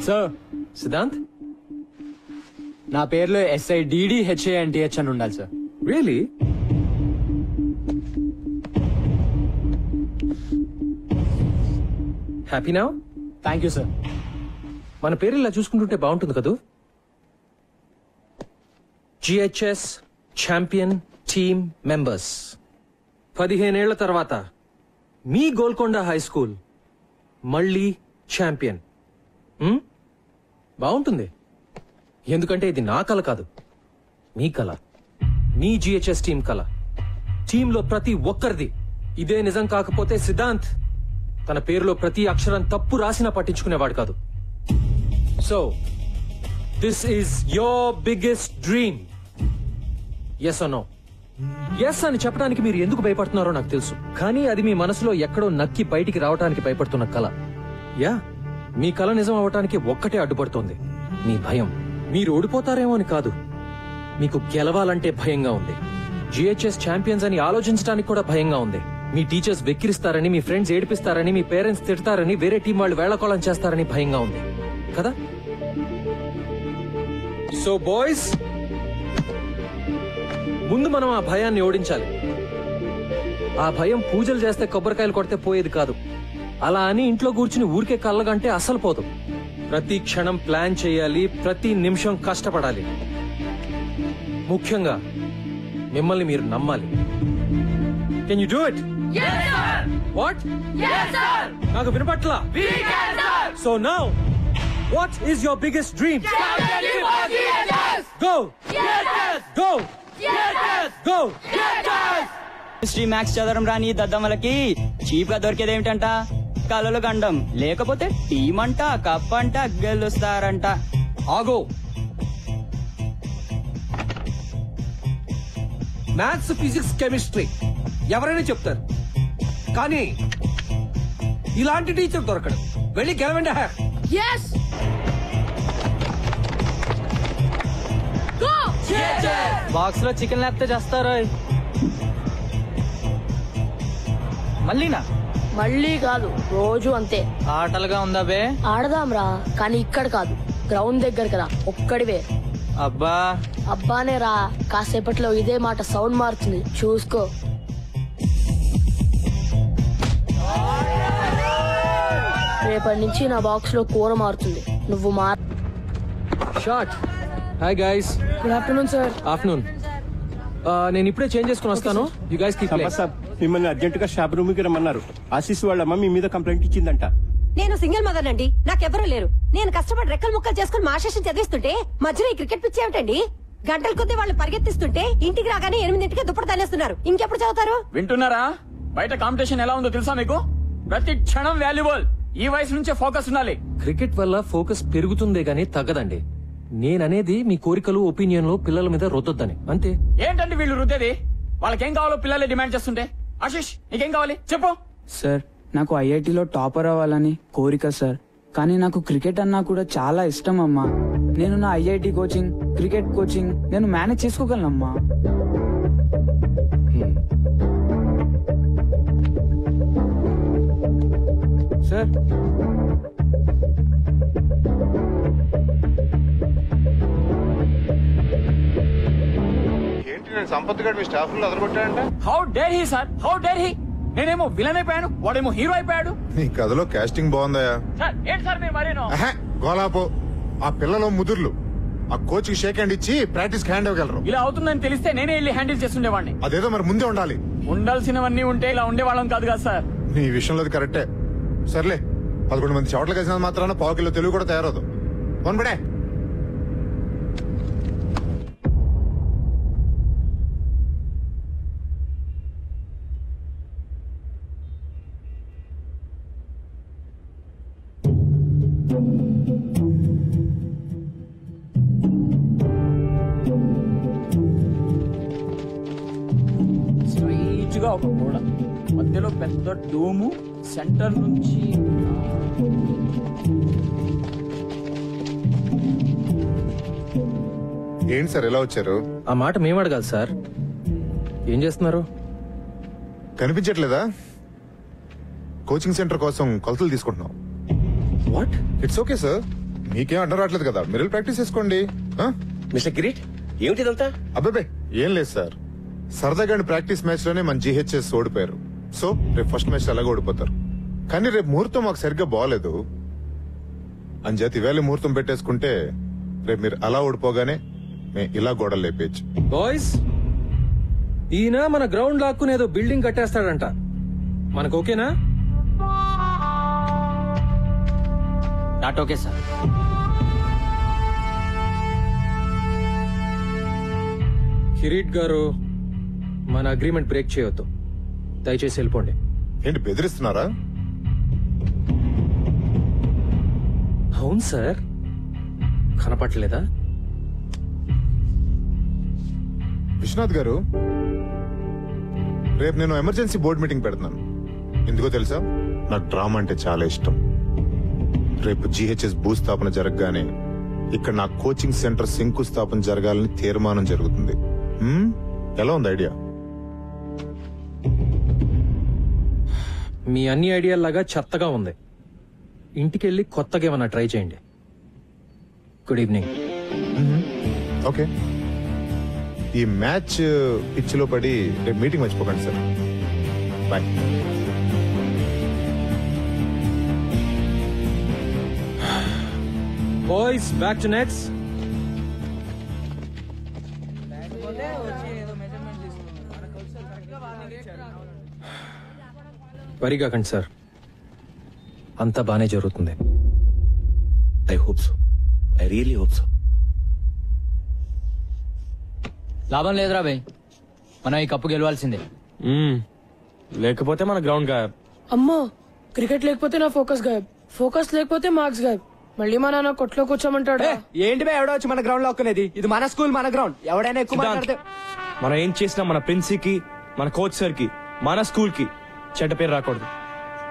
Sir Siddhant, నా పేరులో SIDDHANTH అని ఉండాలి sir. Really? Happy now? Thank you sir. మన పేరు ఇలా చూసుకుంటుంటే బాగుంటుంది కదూ. GHS champion team members. 15 ఏళ్ల తర్వాత మీ గోల్కొండ హై స్కూల్ మళ్ళీ ఛాంపియన్. బాగుంటుంది. ఎందుకంటే ఇది నా కల కాదు, మీ కల, మీ GHS టీం కల. టీంలో ప్రతి ఒక్కరిది. ఇదే నిజం కాకపోతే సిద్ధాంత్ తన పేరులో ప్రతి అక్షరం తప్పు రాసినా పట్టించుకునేవాడు కాదు. So this is your biggest dream. Yes or no? Yes అని చెప్పడానికి మీరు ఎందుకు భయపడుతున్నారో నాకు తెలుసు, కానీ అది మీ మనసులో ఎక్కడో నక్కి బయటికి రావడానికి భయపడుతున్న కల. యా, మీ కల నిజం అవటానికి ఒక్కటే అడ్డుపడుతోంది, మీ భయం. మీరు ఓడిపోతారేమో అని కాదు, మీకు గెలవాలంటే భయంగా ఉంది. GHS ఛాంపియన్స్ అని ఆలోచించడానికి కూడా భయంగా ఉంది. మీ టీచర్స్ వెక్కిరిస్తారని, మీ ఫ్రెండ్స్ ఏడిపిస్తారని, మీ పేరెంట్స్ తిడతారని, వేరే టీం వాళ్ళు వేళకోళం చేస్తారని భయంగా ఉంది కదా. సో బాయ్స్, ముందు మనం ఆ భయాన్ని ఓడించాలి. ఆ భయం పూజలు చేస్తే కొబ్బరికాయలు కొడితే పోయేది కాదు. అలా అని ఇంట్లో కూర్చుని ఊరికే కళ్ళగంటే అస్సలు పోదు. ప్రతి క్షణం ప్లాన్ చేయాలి, ప్రతి నిమిషం కష్టపడాలి. ముఖ్యంగా మిమ్మల్ని మీరు నమ్మాలి. Can you do it? What? నాకు వినపట్లా. So now what is your biggest dream? Go go go. History maths చదవడం రాని దద్దమ్మలకి చీప్ గా దొరికేది ఏమిటంట? కలలు గండం, లేకపోతే టీం అంట, కప్ అంట, గెలుస్తారంట. ఆగో, మ్యాథ్స్, ఫిజిక్స్, కెమిస్ట్రీ ఎవరైనా చెప్తారు, కానీ ఇలాంటి టీచర్ దొరకడు. వెళ్ళి గెలవండి. బాక్స్ లో చికెన్ లేకపోతే చేస్తారు. మళ్ళీనా? మళ్ళీ కాదు, రోజు అంతే. ఆటలుగా ఉందా బే? ఆడదాంరా, కానీ ఇక్కడ కాదు, గ్రౌండ్ దగ్గర కదా, ఒక్కడివే. అబ్బా అబ్బానే రా, కాసేపట్లో ఇదే మాట సౌండ్ మారుతుంది, చూసుకో. రేపటి నుంచి నా బాక్స్ లో కూర మారుతుంది, నువ్వు short. Hi guys. Good afternoon sir. Afternoon. నేను ఇప్పుడే చేంజ్ చేసుకుని వస్తాను. You guys keep playing. Sir, మిమ్మల్ని అర్జెంట్ గా షాప్ రూమ్ కి రమ్మన్నారు. ఆశీస్ వాళ్ళమ్మ మీ మీద కంప్లైంట్ ఇచ్చిందంట. నేను సింగిల్ మదర్ అండి, నాకెవరూ లేరు. నేను కష్టపడి రెక్కలు ముక్కలు చేసుకుని మాస్టర్స్ చదివిస్తుంటే మధ్యలో ఈ క్రికెట్ పిచ్చి ఏమిటండి? గంటల కొద్దీ వాళ్ళు పరిగెత్తిస్తుంటే ఇంటికి రాగానే 8 దుప్పటి తనేస్తున్నారు. ఇంకెప్పుడు చదువుతారు? వింటున్నారా? బయట కాంపిటీషన్ ఎలా ఉందో తెలుసా మీకు? ప్రతి క్షణం వాల్యుబుల్. ఈ వయసు నుంచే ఫోకస్ ఉండాలి. క్రికెట్ వల్ల ఫోకస్ పెరుగుతుందే గానీ తగ్గదండి. నేననేది మీ కోరికలు, ఒపీనియన్లు పిల్లల మీద రుద్దొద్దని, అంతే. ఏంటంటే వీళ్ళు రుద్దేది? వాళ్ళకేం కావాలో పిల్లలే డిమాండ్ చేస్తుంటే. ఆశీష్, నీకేం కావాలి చెప్పు. సార్, నాకు IITలో టాపర్ అవ్వాలని కోరిక సార్, కానీ నాకు క్రికెట్ అన్నా కూడా చాలా ఇష్టం అమ్మా. నేను నా IIT కోచింగ్, క్రికెట్ కోచింగ్ నేను మేనేజ్ చేసుకోగలనమ్మా. సార్, ఏంటి నేను సంపత్ గారు మీ స్టాఫ్ లో అదరగొట్టాడంట? How dare he sir, how dare he. నేనేమో విలన్ అయిపోయాను, వాడేమో హీరో అయిపోయాడు. నీ కథలో కాస్టింగ్ బాగుందయా? సార్ ఏంటి సార్ మీరు మరేనో? గోలాపో. ఆ పిల్లలు ముదుర్లు ఆ కోచ్ కి షేక్ హ్యాండ్ ఇచ్చి ప్రాక్టీస్ హ్యాండ్ ఇవ్వగలరు. ఇలా అవుతుందని తెలిస్తే నేనే వెళ్ళి హ్యాండిల్ చేస్తుండేవాడిని. అదేదో మరి ముందే ఉండాలి. ఉండాల్సినవన్నీ ఉంటే ఇలా ఉండేవాళ్ళం కాదు కదా సార్. నీ విషయంలో అది కరెక్టే. సర్లే, 11 మంది చోట్ల కలిసినంత మాత్రాన పావు కిలో తెలుగు కూడా తయారవుదు. కొనబడే. స్ట్రైట్ గా ఒక గోడ, మధ్యలో పెద్ద డోము, సెంటర్ నుంచి ఏంటి సార్ ఎలా వచ్చారు? ఆ మాట మేము అడగాలి సార్. ఏం చేస్తున్నారు? కనిపించట్లేదా? కోచింగ్ సెంటర్ కోసం కొలతలు తీసుకుంటున్నాం. వాట్? ఇట్స్ ఓకే సార్, మీకేం అడ్డం రావట్లేదు కదా, మీరు ప్రాక్టీస్ చేసుకోండి. మిస్టర్ కిరీట్, ఏమిటిదంతా? అబ్బాబే ఏం లేదు సార్, సరదాగా ప్రాక్టీస్ మ్యాచ్ లోనే మన జీహెచ్ఎస్ ఓడిపోయారు. సో రేపు ఫస్ట్ మ్యాచ్ అలాగే ఓడిపోతారు. కానీ రేపు ముహూర్తం మాకు సరిగ్గా బాగలేదు అంచేత ఈవేళ ముహూర్తం పెట్టేసుకుంటే రేపు మీరు అలా ఓడిపోగానే మేము ఇలా గోడలు లేపేయచ్చు. బాయ్స్, ఈయన మన గ్రౌండ్ లాక్కుని ఏదో బిల్డింగ్ కట్టేస్తాడంట. మనకు ఓకేనా? Not okay sir. కిరీట్ గారు, మన అగ్రిమెంట్ బ్రేక్ చేయొద్దు. దయచేసి వెళ్ళిపోండి. ఏంటి బెదిరిస్తున్నారా? అవును సార్, కనపట్లేదా? విశ్వనాథ్ గారు, రేపు నేను ఎమర్జెన్సీ బోర్డు మీటింగ్ పెడుతున్నాను. ఎందుకో తెలుసా, నాకు డ్రామా అంటే చాలా ఇష్టం. రేపు జీహెచ్ఎస్ భూస్థాపన జరగగానే ఇక్కడ నా కోచింగ్ సెంటర్ శంకుస్థాపన జరగాలని తీర్మానం జరుగుతుంది. ఎలా ఉంది ఐడియా? మీ అన్ని ఐడియాలాగా చెత్తగా ఉంది. ఇంటికెళ్ళి కొత్తగా ఏమన్నా ట్రై చేయండి. Good evening. ఓకే, ఈ మ్యాచ్ పిచ్ లో పడి రేపు మీటింగ్ మర్చిపోకండి sir. Bye. Boys, back to nets. వరిగాకండి సార్, అంతా బానే జరుగుతుంది. I hope so, I really hope so. లాభం లేదురా భయ్, మనం ఈ కప్పు గెలవాల్సిందే. లేకపోతే మన గ్రౌండ్ గాయబ్. అమ్మో, క్రికెట్ లేకపోతే నా ఫోకస్ గాయబ్, ఫోకస్ లేకపోతే మార్క్స్ గాయబ్. మళ్ళీ మా నాన్న కొట్లో కూర్చోమంటాడు. ఏంటి బే ఎవడో వచ్చి మన గ్రౌండ్ లో ఒక్కనేది? ఇది మన స్కూల్, మన గ్రౌండ్. ఎవడైనా ఎక్కువ మాట్లాడితే మనం ఏం చేసినా మన ప్రిన్సికి, మన కోచ్ సార్ కి, మన స్కూల్ కి చెడ్డ పేరు రాకూడదు.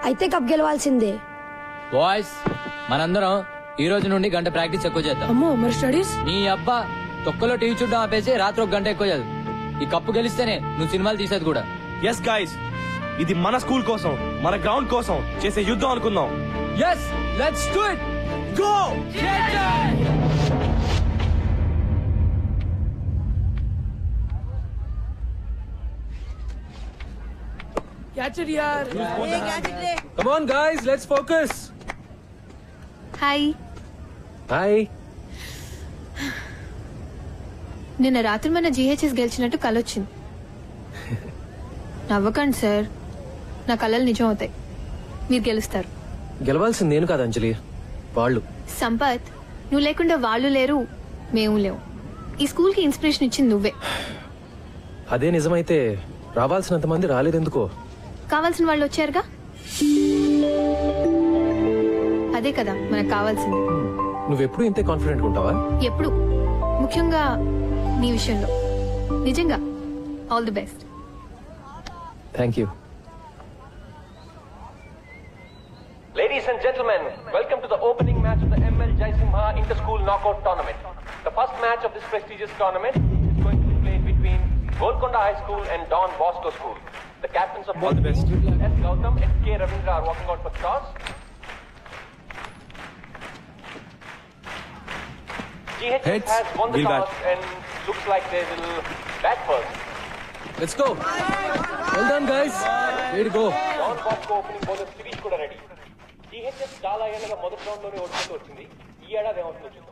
అయితే కప్ గెలవాల్సిందే. బాయ్స్, మనందరం ఈ రోజు నుండి గంట ప్రాక్టీస్ ఎక్కువ చేద్దాం. అమ్మో, మరి స్టడీస్? నీ అబ్బా తొక్కలో టీవీ చూడడం ఆపేసి రాత్రి 1 గంట ఎక్కువ చదువు. ఈ కప్పు గెలిస్తేనే నువ్వు సినిమాలు తీసేది కూడా. ఎస్ గైస్, ఇది మన స్కూల్ కోసం, మన గ్రౌండ్ కోసం చేసే యుద్ధం అనుకుందాం. Yes, let's do it. Go! Catch it, yaar. Come on guys, let's focus. Hi. Hi. నిన్న రాత్రి మన జీహెచ్ఎస్ గెలిచినట్టు కలొచ్చింది. నవ్వకండి సార్, నా కలలు నిజం అవుతాయి. మీరు గెలుస్తారు. గెలవాల్సింది నేను కాదు అంజలి, వాళ్ళు. సంపత్, నువ్వు లేకుండా వాళ్ళు లేరు, మేము లేవు. ఈ స్కూల్ కి ఇన్స్పిరేషన్ ఇచ్చింది నువ్వే. అదే నిజమైతే రావాల్సినంత మంది రాలేదెందుకో? కావాల్సిన వాళ్ళు వచ్చారుగా, అదే కదా మనకు కావాల్సింది. నువ్వెప్పుడు ఇంతే కాన్ఫిడెంట్ ఉంటావా? ఎప్పుడు, ముఖ్యంగా నీ విషయంలో. నిజంగా all the best. Thank you. Ladies and gentlemen, welcome to the opening match of the ML Jaisimha Inter-School Knockout Tournament. The first match of this prestigious tournament is going to be played between Golconda High School and Don Bosco School. The captains of both teams, S. Gautam and K. Ravindra, are walking out for the toss. GHS has won the toss and looks like they will bat first. Let's go. Well done guys. Way to go. Don Bosco opening bowler Sirish kuda ready. GHS చాలా ఏళ్ళగా మొదటి round లోనే ఓడిపోతూ వచ్చింది. ఈ ఏడాది ఏమవుతుందో చూద్దాం.